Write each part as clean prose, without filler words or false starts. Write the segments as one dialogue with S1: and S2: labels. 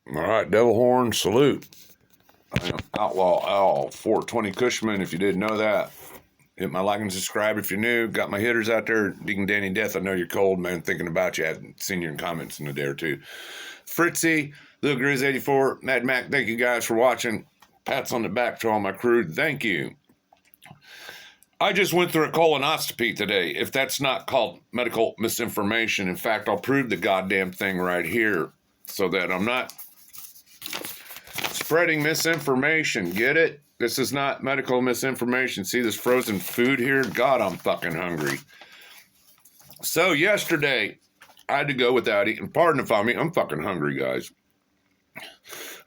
S1: All right, Devil Horn, salute. I am Outlaw Owl 420 Kushman, if you didn't know that. Hit my like and subscribe if you're new. Got my hitters out there. Deacon Danny Death, I know you're cold, man. Thinking about you. I haven't seen your comments in a day or two. Fritzy, Lil Grizz 84, Mad Mac, thank you guys for watching. Pats on the back to all my crew. Thank you. I just went through a colonoscopy today. If that's not called medical misinformation, in fact, I'll prove the goddamn thing right here so that I'm not spreading misinformation. Get it? This is not medical misinformation. See this frozen food here? God, I'm fucking hungry. So yesterday, I had to go without eating. Pardon if I'm fucking hungry, guys.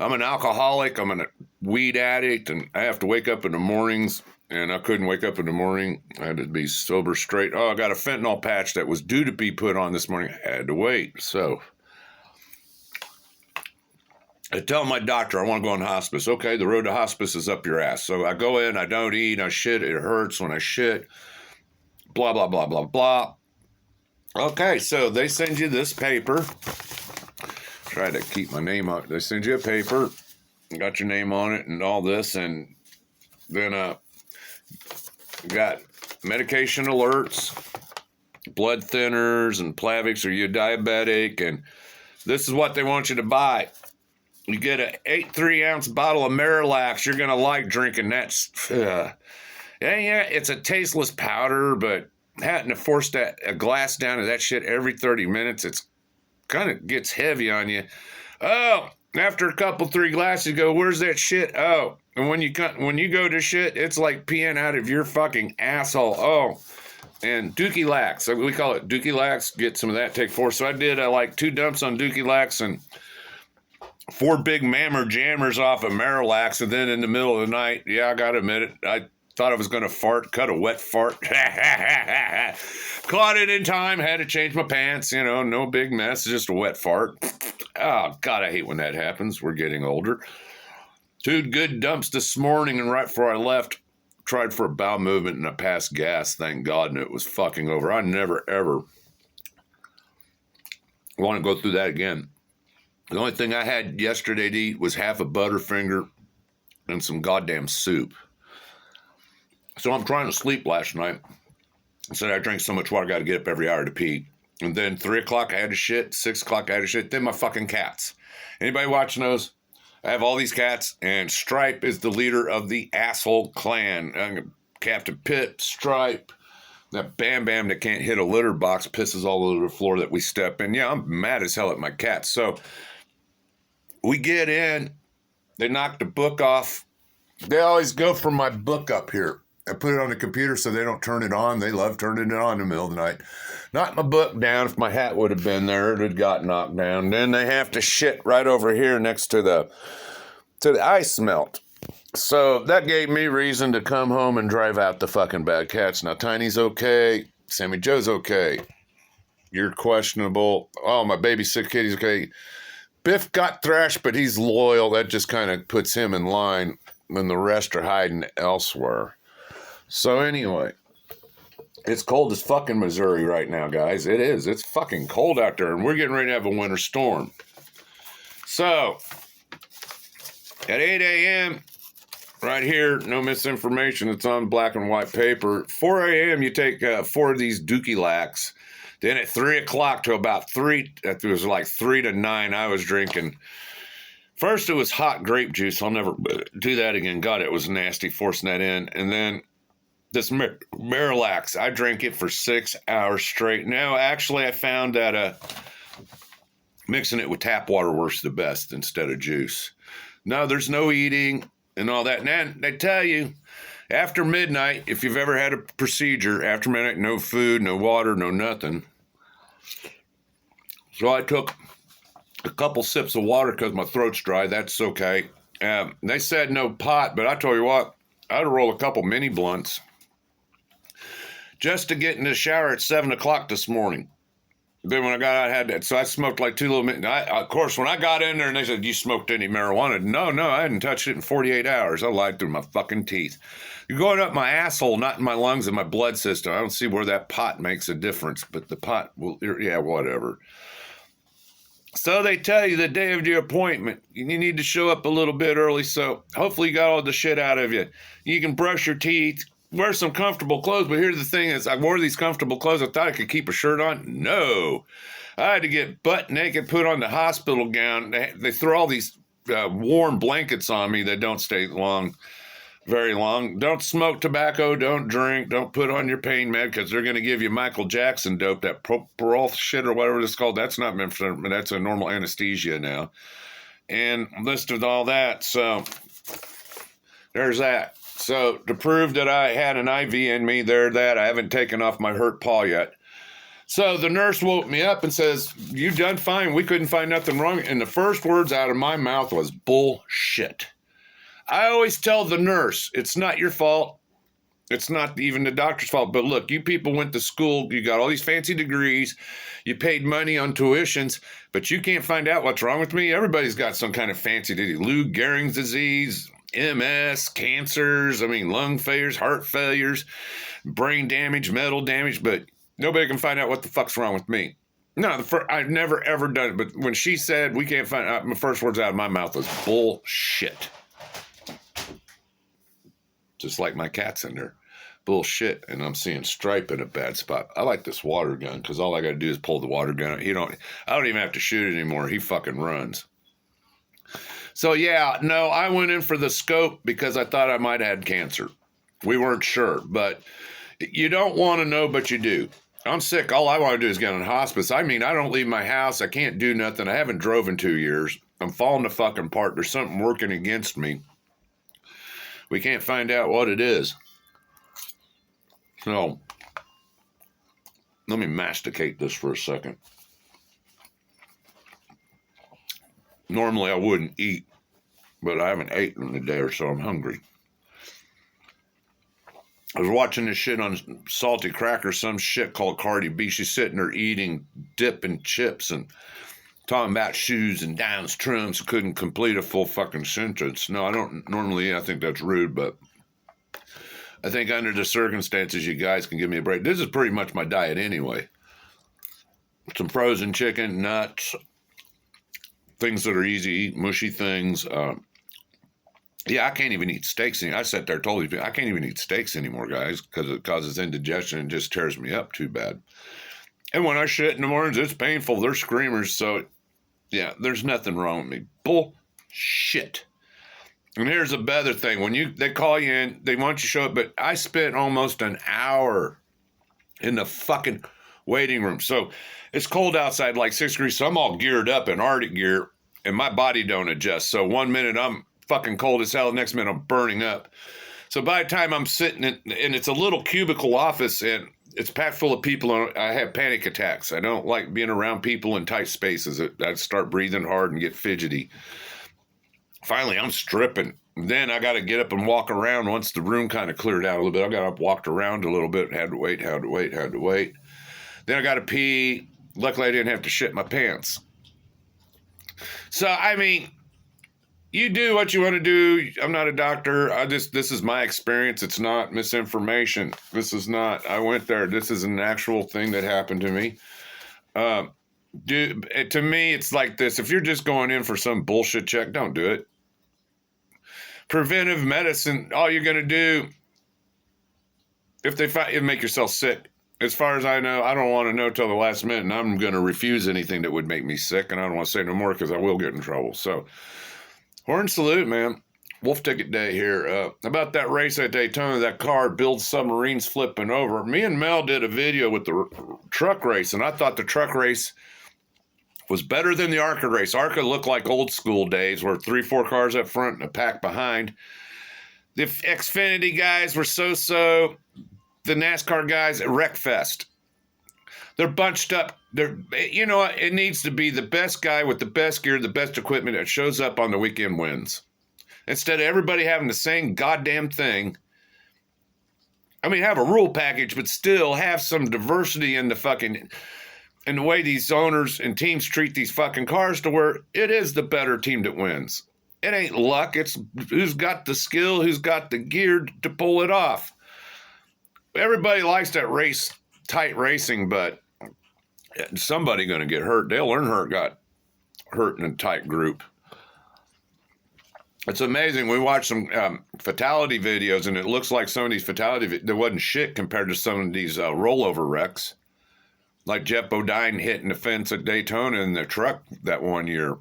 S1: I'm an alcoholic. I'm a weed addict, and I have to wake up in the mornings, and I couldn't wake up in the morning. I had to be sober straight. Oh, I got a fentanyl patch that was due to be put on this morning. I had to wait. So I tell my doctor I want to go on hospice. Okay, the road to hospice is up your ass. So I go in, I don't eat, I shit, it hurts when I shit, blah, blah, blah, blah, blah. Okay, so they send you this paper. Try to keep my name on it. They send you a paper, got your name on it and all this, and then got medication alerts, blood thinners and Plavix. Are you diabetic? And this is what they want you to buy. You get an 3-ounce bottle of Marilax. You're going to like drinking that. Yeah, it's a tasteless powder, but having to force a glass down of that shit every 30 minutes, it's kind of gets heavy on you. Oh, after a couple, 3 glasses, you go, where's that shit? Oh, and when you go to shit, it's like peeing out of your fucking asshole. Oh, and Dookie Lax. We call it Dookie Lax. Get some of that, take 4. So I did like 2 dumps on Dookie Lax and 4 big mammer jammers off of Marilax, and then in the middle of the night, yeah, I gotta admit it, I thought I was gonna fart, cut a wet fart. Caught it in time, had to change my pants, no big mess, just a wet fart. Oh, God, I hate when that happens. We're getting older. 2 good dumps this morning, and right before I left, tried for a bowel movement, and I passed gas, thank God, and it was fucking over. I never, ever want to go through that again. The only thing I had yesterday to eat was half a Butterfinger and some goddamn soup. So I'm trying to sleep last night. I said I drank so much water, I got to get up every hour to pee. And then 3 o'clock I had to shit, 6 o'clock I had to shit. Then my fucking cats. Anybody watching those? I have all these cats, and Stripe is the leader of the asshole clan. Captain Pitt, Stripe, that Bam Bam that can't hit a litter box pisses all over the floor that we step in. Yeah, I'm mad as hell at my cats. So we get in, they knock the book off. They always go for my book up here. I put it on the computer so they don't turn it on. They love turning it on in the middle of the night. Knock my book down. If my hat would have been there, it had got knocked down. Then they have to shit right over here next to the ice melt. So that gave me reason to come home and drive out the fucking bad cats. Now Tiny's okay. Sammy Joe's okay. You're questionable. Oh, my baby sick kitty's okay. Biff got thrashed, but he's loyal. That just kind of puts him in line when the rest are hiding elsewhere. So anyway, it's cold as fucking Missouri right now, guys. It is. It's fucking cold out there, and we're getting ready to have a winter storm. So at 8 a.m., right here, no misinformation. It's on black and white paper. 4 a.m., you take 4 of these Dookie Lax. Then at 3 o'clock to about 3, it was like 3 to 9, I was drinking. First, it was hot grape juice. I'll never do that again. God, it was nasty forcing that in. And then this Marilax, I drank it for 6 hours straight. Now, actually, I found that mixing it with tap water works the best instead of juice. No, there's no eating and all that. And then they tell you, after midnight, if you've ever had a procedure, after midnight, no food, no water, no nothing. So I took a couple sips of water because my throat's dry. That's okay. They said no pot, but I tell you what, I'd roll a couple mini blunts just to get in the shower at 7 o'clock this morning. Then when I got out, I had that. So I smoked like 2 little minutes. Of course, when I got in there and they said, you smoked any marijuana? No, I hadn't touched it in 48 hours. I lied through my fucking teeth. You're going up my asshole, not in my lungs and my blood system. I don't see where that pot makes a difference, but the pot will, yeah, whatever. So they tell you the day of your appointment, you need to show up a little bit early. So hopefully you got all the shit out of you. You can brush your teeth, wear some comfortable clothes. But here's the thing is I wore these comfortable clothes. I thought I could keep a shirt on. No. I had to get butt naked, put on the hospital gown. They throw all these warm blankets on me that don't stay very long. Don't smoke tobacco. Don't drink. Don't put on your pain med because they're going to give you Michael Jackson dope, that propofol shit or whatever it's called. That's not meant for, that's a normal anesthesia now. And listed all that. So there's that. So to prove that I had an IV in me, I haven't taken off my hurt paw yet. So the nurse woke me up and says, "You done fine. We couldn't find nothing wrong." And the first words out of my mouth was bullshit. I always tell the nurse, it's not your fault. It's not even the doctor's fault. But look, you people went to school. You got all these fancy degrees. You paid money on tuitions, but you can't find out what's wrong with me. Everybody's got some kind of fancy disease. Lou Gehrig's disease, MS, cancers, lung failures, heart failures, brain damage, metal damage, but nobody can find out what the fuck's wrong with me. No, I've never, ever done it. But when she said, we can't find out, my first words out of my mouth was bullshit. Just like my cat's in there. Bullshit. And I'm seeing Stripe in a bad spot. I like this water gun because all I got to do is pull the water gun. I don't even have to shoot it anymore. He fucking runs. So yeah, no, I went in for the scope because I thought I might have had cancer. We weren't sure, but you don't want to know, but you do. I'm sick. All I want to do is get on hospice. I don't leave my house. I can't do nothing. I haven't drove in 2 years. I'm falling the fucking apart. There's something working against me. We can't find out what it is. So, let me masticate this for a second. Normally I wouldn't eat, but I haven't eaten in a day or so. I'm hungry. I was watching this shit on Salty Crackers, some shit called Cardi B. She's sitting there eating dip and chips and talking about shoes and Downs trumps. Couldn't complete a full fucking sentence. No, I don't normally. I think that's rude, but I think under the circumstances, you guys can give me a break. This is pretty much my diet anyway. Some frozen chicken, nuts, things that are easy to eat, mushy things. Yeah, I can't even eat steaks anymore. I sat there and told these people, I can't even eat steaks anymore, guys, because it causes indigestion and just tears me up too bad. And when I shit in the mornings, it's painful. They're screamers. So, yeah, there's nothing wrong with me. Bullshit. And here's a better thing. When they call you in, they want you to show up, but I spent almost an hour in the fucking waiting room. So it's cold outside, like 6 degrees. So I'm all geared up in Arctic gear, and my body don't adjust. So 1 minute I'm fucking cold as hell. The next minute I'm burning up. So by the time I'm sitting and it's a little cubicle office and it's packed full of people, and I have panic attacks. I don't like being around people in tight spaces. I start breathing hard and get fidgety. Finally, I'm stripping. Then I got to get up and walk around once the room kind of cleared out a little bit. I got up, walked around a little bit, had to wait. Then I got to pee. Luckily, I didn't have to shit my pants. So, you do what you want to do. I'm not a doctor. This is my experience. It's not misinformation. This is not, I went there. This is an actual thing that happened to me. To me, it's like this. If you're just going in for some bullshit check, don't do it. Preventive medicine, all you're going to do, if they find, make yourself sick. As far as I know, I don't want to know till the last minute, and I'm going to refuse anything that would make me sick, and I don't want to say no more because I will get in trouble. So, horn salute, man. Wolf ticket day here. About that race at Daytona, that car builds submarines flipping over. Me and Mel did a video with the truck race, and I thought the truck race was better than the ARCA race. ARCA looked like old school days where 3-4 cars up front and a pack behind. The Xfinity guys were so-so. The NASCAR guys at Wreckfest. They're bunched up. It needs to be the best guy with the best gear, the best equipment that shows up on the weekend wins. Instead of everybody having the same goddamn thing. Have a rule package, but still have some diversity in the way these owners and teams treat these fucking cars to where it is the better team that wins. It ain't luck. It's who's got the skill, who's got the gear to pull it off. Everybody likes that tight racing, but somebody going to get hurt. Dale Earnhardt got hurting a tight group. It's amazing. We watched some fatality videos, and it looks like some of these there wasn't shit compared to some of these rollover wrecks. Like Jeff Bodine hitting the fence at Daytona in the truck that one year.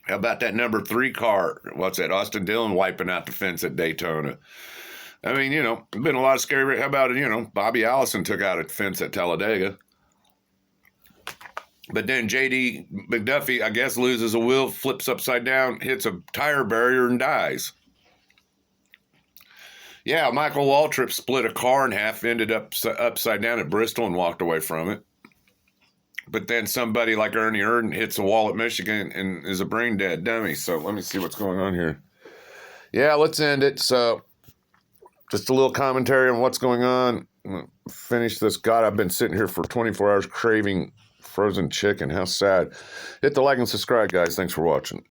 S1: How about that number 3 car? What's that? Austin Dillon wiping out the fence at Daytona. I mean, you know, been a lot of scary. How about, you know, Bobby Allison took out a fence at Talladega. But then J.D. McDuffie, I guess, loses a wheel, flips upside down, hits a tire barrier, and dies. Yeah, Michael Waltrip split a car in half, ended up upside down at Bristol and walked away from it. But then somebody like Ernie Erden hits a wall at Michigan and is a brain dead dummy. So let me see what's going on here. Yeah, let's end it. So just a little commentary on what's going on. Finish this. God, I've been sitting here for 24 hours craving frozen chicken. How sad. Hit the like and subscribe, guys. Thanks for watching.